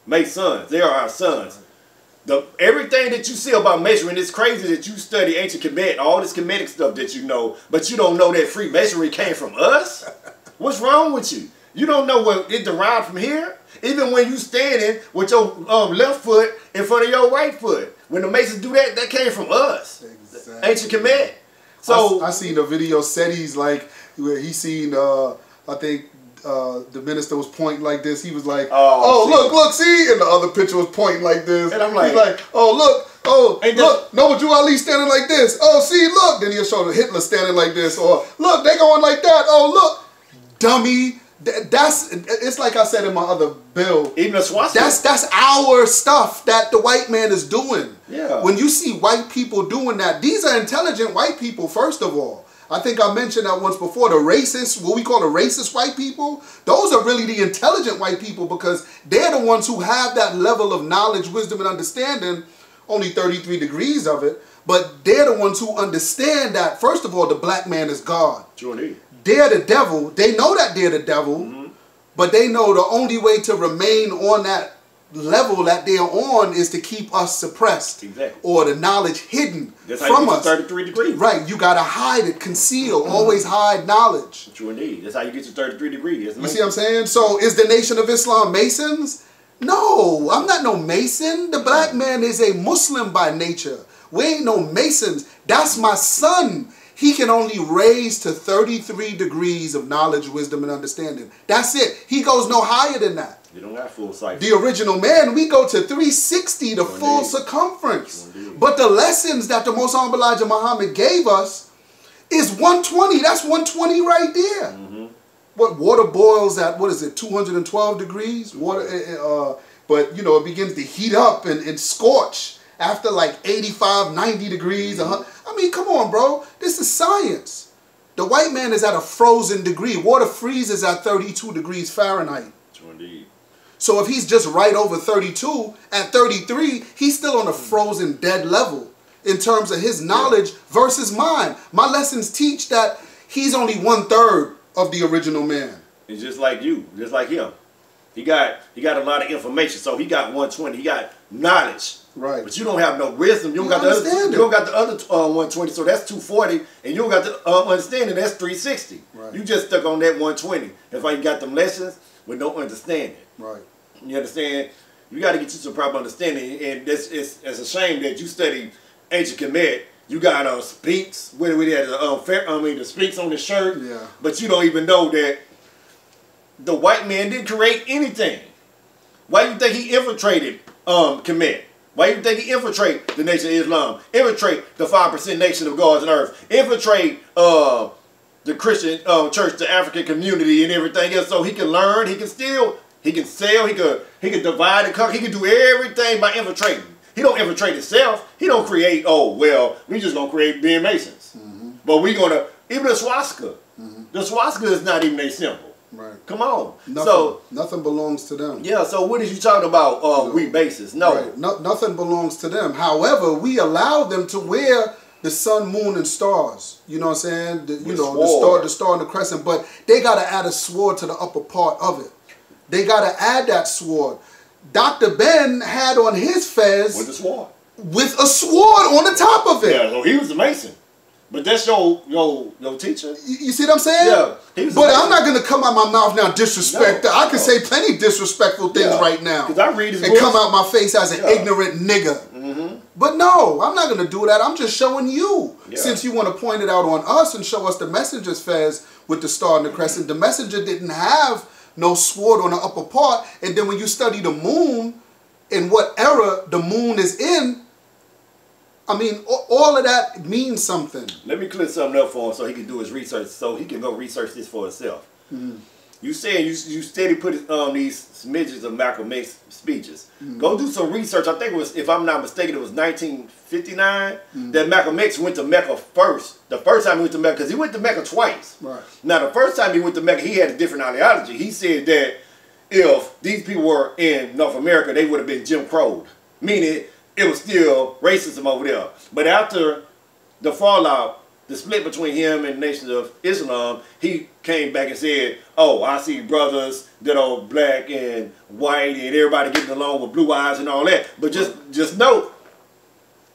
Masons. They are our sons. Everything that you see about Masonry, it's crazy that you study ancient Kemet, all this Kemetic stuff that you know, but you don't know that Freemasonry came from us? What's wrong with you? You don't know what it derived from here? Even when you standing with your left foot in front of your right foot. When the Masons do that, that came from us. Exactly. Ancient Kemet. So I seen a video said he's like, where he seen, I think, the minister was pointing like this. He was like, oh look, see? And the other picture was pointing like this. And I'm like, he's like, oh, look, Noble Ali standing like this. Oh, see, look. Then he'll show Hitler standing like this. Or, look, they going like that. Oh, look. Dummy. It's like I said in my other bill. Even a swastika. That's our stuff that the white man is doing. Yeah. When you see white people doing that, these are intelligent white people, first of all. I think I mentioned that once before. The racist, what we call the racist white people, those are really the intelligent white people because they're the ones who have that level of knowledge, wisdom, and understanding, only 33 degrees of it, but they're the ones who understand that, first of all, the black man is God. Sure indeed. They're the devil. They know that they're the devil, but they know the only way to remain on that level that they're on is to keep us suppressed, or the knowledge hidden from us. 33 degrees. Right, you gotta hide it, conceal, always hide knowledge. True indeed. That's how you get to 33 degrees. You see what I'm saying? So is the Nation of Islam Masons? No, I'm not no Mason. The black man is a Muslim by nature. We ain't no Masons. That's my son. He can only raise to 33 degrees of knowledge, wisdom, and understanding. That's it. He goes no higher than that. You don't got full sight. The original man, we go to 360, the full circumference. But the lessons that the Most Honorable Elijah Muhammad gave us is 120. That's 120 right there. What water boils at, what is it, 212 degrees? Water, but, you know, it begins to heat up and scorch after like 85, 90 degrees. I mean, come on, bro. This is science. The white man is at a frozen degree. Water freezes at 32 degrees Fahrenheit. True indeed. So if he's just right over 32, at 33, he's still on a frozen dead level in terms of his knowledge versus mine. My lessons teach that he's only 1/3 of the original man. It's just like you, just like him. He got a lot of information, so he got 120. He got knowledge. Right. But you don't have no wisdom. You don't got the other 120, so that's 240, and you don't got the understanding, that's 360. Right. You just stuck on that 120. That's why you got them lessons with no understanding. Right. You understand? You got to get you some proper understanding, and it's a shame that you study ancient Kemet. You got Sphinx, the Sphinx on the shirt, but you don't even know that the white man didn't create anything. Why do you think he infiltrated Kemet? Why do you think he infiltrate the Nation of Islam? Infiltrate the 5% nation of gods on earth? Infiltrate the Christian church, the African community, and everything else, so he can learn, he can steal, he can sell, he can divide and conquer, he can do everything by infiltrating. He don't infiltrate himself. He don't create, oh, well, we just going to create being Masons. But we going to, even the swastika. The swastika is not even a symbol. Right. Come on. Nothing belongs to them. Yeah, so what is you talking about, we Masons? No. Right. Nothing belongs to them. However, we allow them to wear the sun, moon, and stars. You know what I'm saying? The star and the crescent. But they got to add a sword to the upper part of it. They got to add that sword. Dr. Ben had on his fez with a sword. With a sword on the top of it. Yeah, so he was a Mason. But that's your teacher. You see what I'm saying? Yeah. But I'm not going to come out my mouth now disrespect. No, I can say plenty disrespectful things right now. Because I read his and come out my face as an ignorant nigger. But no, I'm not going to do that. I'm just showing you. Since you want to point it out on us and show us the messenger's fez with the star and the crescent. The messenger didn't have no sword on the upper part. And then when you study the moon, in what era the moon is in, I mean, all of that means something. Let me clear something up for him so he can do his research, so he can go research this for himself. You said you steady put these smidges of Malcolm X speeches. Go do some research. I think it was, if I'm not mistaken, it was 1959 that Malcolm X went to Mecca first. The first time he went to Mecca, because he went to Mecca twice. Right. Now, the first time he went to Mecca, he had a different ideology. He said that if these people were in North America, they would have been Jim Crow'd, meaning it was still racism over there. But after the fallout the split between him and the Nation of Islam, he came back and said, oh, I see brothers that are black and white and everybody getting along with blue eyes and all that. But just note,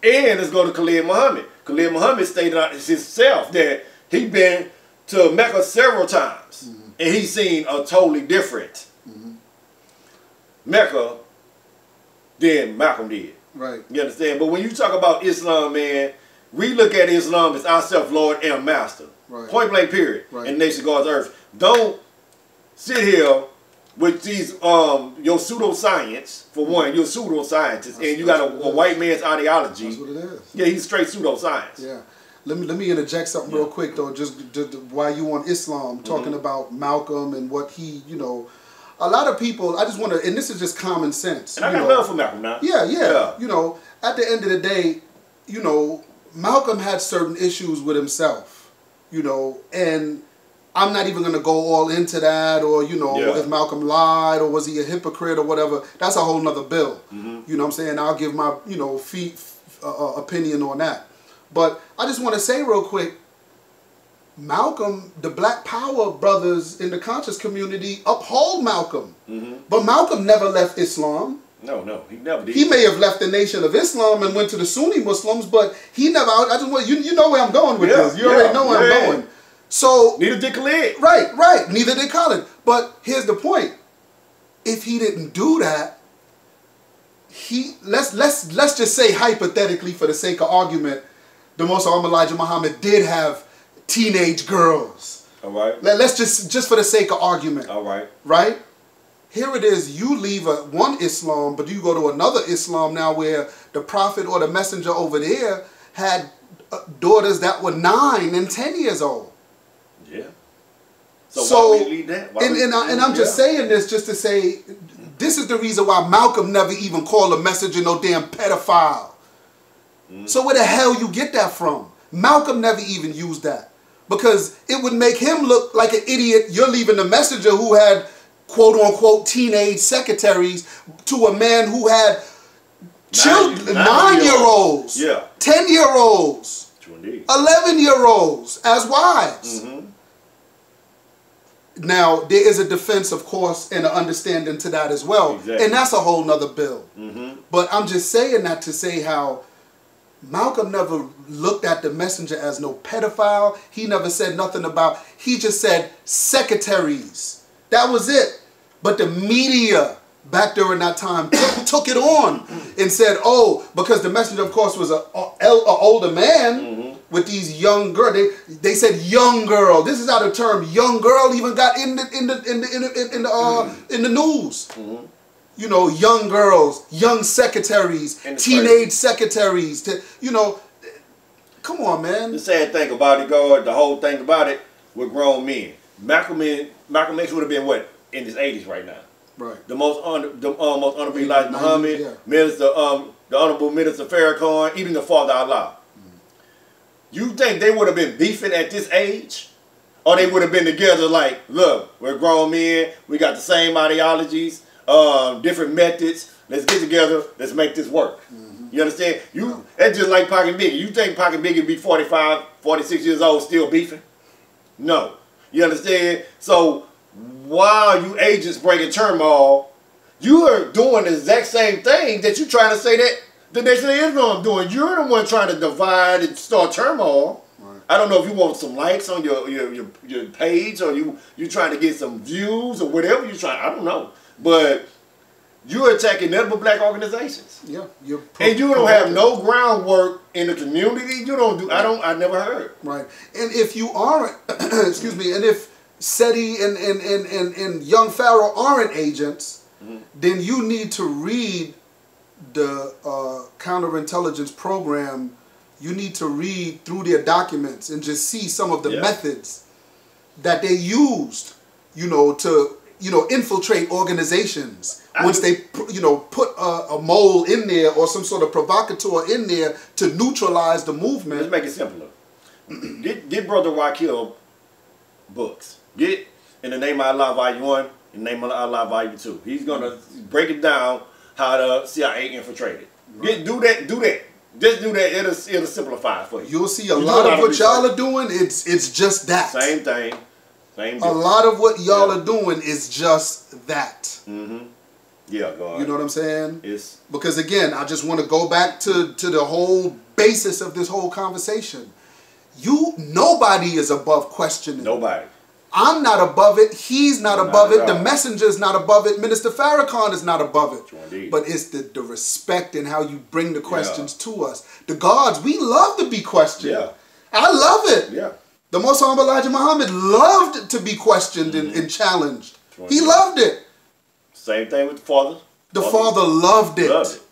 and let's go to Khalid Muhammad. Khalid Muhammad stated himself that he'd been to Mecca several times, and he's seen a totally different Mecca than Malcolm did. Right. You understand? But when you talk about Islam, man, we look at Islam as our self-Lord and Master. Right. Point blank period. Right. In the nation of God's earth. Don't sit here with these your pseudoscience, for one. You're a pseudoscientist, and you got a white man's ideology. That's what it is. Yeah, he's straight pseudoscience. Yeah. Let me interject something real quick though, just while you on Islam, talking about Malcolm and what he, you know, a lot of people, I just want to, and this is just common sense. And I got love for Malcolm now. Yeah. You know, at the end of the day, you know, Malcolm had certain issues with himself, you know, and I'm not even going to go all into that, or, you know, if Malcolm lied or was he a hypocrite or whatever. That's a whole nother bill. You know what I'm saying? I'll give my, you know, opinion on that. But I just want to say real quick, Malcolm, the Black Power brothers in the conscious community uphold Malcolm. But Malcolm never left Islam. No, he never did. He may have left the Nation of Islam and went to the Sunni Muslims, but he never, I just want, you know where I'm going with this. You already know where I'm going. So neither did Khalid. Right. Neither did Khalid. But here's the point. If he didn't do that, let's just say hypothetically, for the sake of argument, the Most Honorable Elijah Muhammad did have teenage girls. All right. Let's just for the sake of argument. All right. Right? Here it is, you leave one Islam, but you go to another Islam now where the prophet or the messenger over there had daughters that were 9 and 10 years old. Yeah. So why we leave that? And I'm just saying this just to say, this is the reason why Malcolm never even called a messenger no damn pedophile. So where the hell you get that from? Malcolm never even used that. Because it would make him look like an idiot. You're leaving the messenger who had quote-unquote teenage secretaries to a man who had 9-year-olds, 10-year-olds, 11-year-olds as wives. Now, there is a defense, of course, and an understanding to that as well. Exactly. And that's a whole nother bill. But I'm just saying that to say how Malcolm never looked at the messenger as no pedophile. He never said nothing about, he just said secretaries. That was it. But the media back during that time took it on and said, oh, because the messenger, of course, was an older man with these young girls. They said young girl. This is how the term young girl even got in the news. You know, young girls, young secretaries, teenage secretaries. You know, come on, man. The sad thing about it, God, the whole thing about it, with grown men. Malcolm X would have been what? In his 80s right now. Right. The most honorable Elijah Muhammad, the honorable Minister Farrakhan, even the Father Allah. You think they would have been beefing at this age? Or they would have been together like, look, we're grown men, we got the same ideologies, different methods, let's get together, let's make this work. You understand? That's just like Pac and Biggie. You think Pac and Biggie be 45, 46 years old still beefing? No. You understand? So while you agents breaking turmoil, you are doing the exact same thing that you're trying to say that the Nation of Islam is doing. You're the one trying to divide and start turmoil. Right. I don't know if you want some likes on your page, or you trying to get some views or whatever you're trying. I don't know. But you're attacking other black organizations. Yeah. And you don't have no groundwork in the community. You don't do, I never heard. Right. And if you aren't, excuse me, and if SETI and Young Pharaoh aren't agents, then you need to read the counterintelligence program. You need to read through their documents and just see some of the methods that they used, you know, to, you know, infiltrate organizations. Once they, you know, put a mole in there or some sort of provocateur in there to neutralize the movement. Let's make it simpler. Get Brother Wakil books. Get In the Name of Allah Volume 1, In the Name of Allah Volume 2. He's going to break it down how the CIA infiltrated. Do that. Just do that. It'll simplify it for you. You'll see a lot of what y'all are doing. It's just that. Same thing. Same. A lot of what y'all are doing is just that. Mm-hmm. Yeah, God. You know what I'm saying? It's because again, I just want to go back to the whole basis of this whole conversation. Nobody is above questioning. Nobody. I'm not above it. He's not above it. The messenger's not above it. Minister Farrakhan is not above it. Indeed. But it's the respect and how you bring the questions to us. The gods, we love to be questioned. Yeah. I love it. Yeah. The Most Honorable Elijah Muhammad loved to be questioned and challenged. He loved it. Same thing with the father. The father loved it. Loved it.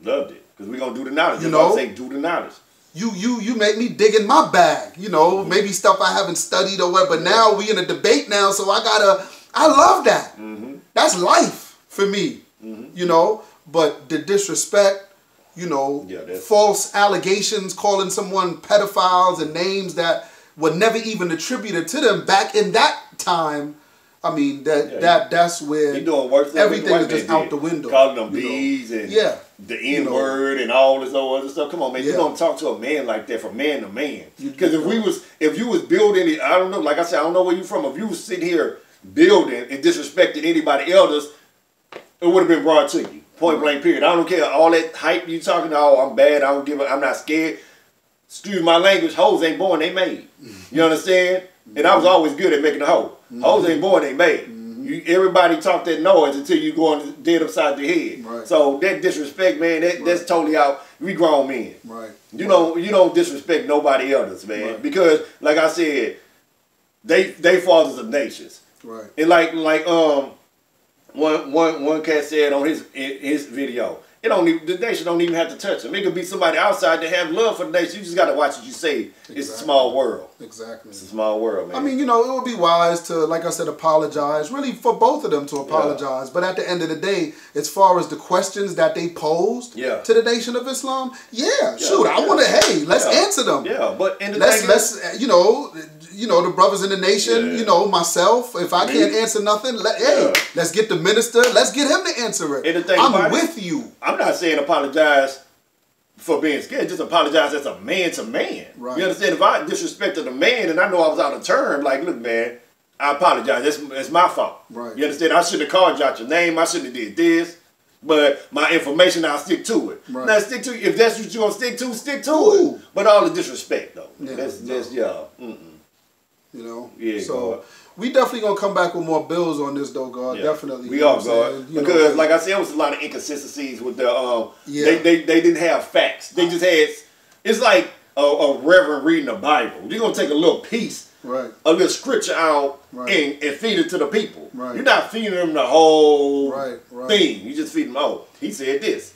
Loved it. Because we're going to do the knowledge. You know? Say do the knowledge. You make me dig in my bag, you know, maybe stuff I haven't studied or whatever, but now we in a debate now, so I love that. That's life for me, you know, but the disrespect, you know, false allegations, calling someone pedophiles and names that were never even attributed to them back in that time. I mean, that's where everything is just out the window. Calling them bees and the N-word and all this other stuff. Come on, man. You don't talk to a man like that from man to man. Because if you was building it, I don't know, like I said, I don't know where you from. If you was sitting here building and disrespecting anybody elders, it would have been brought to you. Point blank period. I don't care. All that hype you talking, oh, I'm bad, I don't give a, I'm not scared. Excuse my language, hoes ain't born, they made. You understand? And I was always good at making a hoe. Hoes ain't born, they made. Everybody talk that noise until you going dead upside your head. Right. So that disrespect, man, that's totally out. We grown men. Right. You don't disrespect nobody else, man. Right. Because like I said, they fathers of nations. Right. And like one cat said on his video, the nation don't even have to touch them. It could be somebody outside that have love for the nation. You just got to watch what you say. Exactly. It's a small world. Exactly. It's a small world, man. I mean, you know, it would be wise to, like I said, apologize. Really, for both of them to apologize. Yeah. But at the end of the day, as far as the questions that they posed to the Nation of Islam, shoot, I want to, let's answer them. Yeah, but in the let's you know, the brothers in the nation, you know, myself, if I can't answer nothing, let's get the minister, let's get him to answer it. And the thing I'm with you. I'm not saying apologize for being scared, just apologize as a man to man. Right. You understand? If I disrespected a man and I know I was out of turn, like, look, man, I apologize. That's my fault. Right. You understand? I shouldn't have called you out your name. I shouldn't have did this. But my information, I'll stick to it. Right. Now, stick to it. If that's what you're going to stick to it. But all the disrespect, though. Yeah, that's you know? Yeah, so God. We definitely going to come back with more bills on this, though, God. Yeah. Definitely. We are, God. Because, like I said, there was a lot of inconsistencies with the, they didn't have facts. They just had, it's like a reverend reading the Bible. You're going to take a little piece, a little scripture out and feed it to the people. Right. You're not feeding them the whole thing. You just feed them, oh, he said this.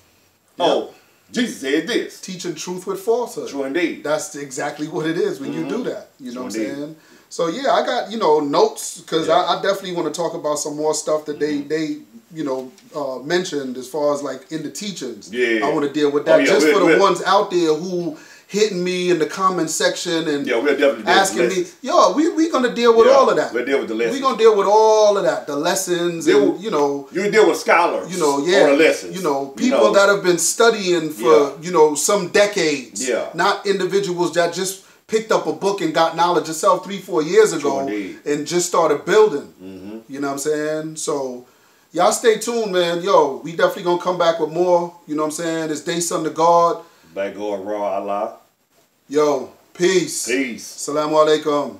Yep. Oh, Jesus said this. Teaching truth with falsehood. True indeed. That's exactly what it is when you do that. You know what I'm saying? So yeah, I got, you know, notes because I definitely want to talk about some more stuff that they you know, mentioned as far as like in the teachings. Yeah. I want to deal with that just for the ones out there who hitting me in the comment section and we'll definitely asking me, we gonna deal with all of that. We'll deal with the lessons. We're gonna deal with all of that, the lessons, and you know, you deal with scholars, you know, on the lessons, you know, people that have been studying for you know some decades, not individuals that just picked up a book and got knowledge yourself 3-4 years ago and just started building. You know what I'm saying? So y'all stay tuned, man. Yo, we definitely gonna come back with more. You know what I'm saying? It's Daysun Da God. Blackgod Ra, Allah. Yo, peace. Peace. Assalamu alaikum.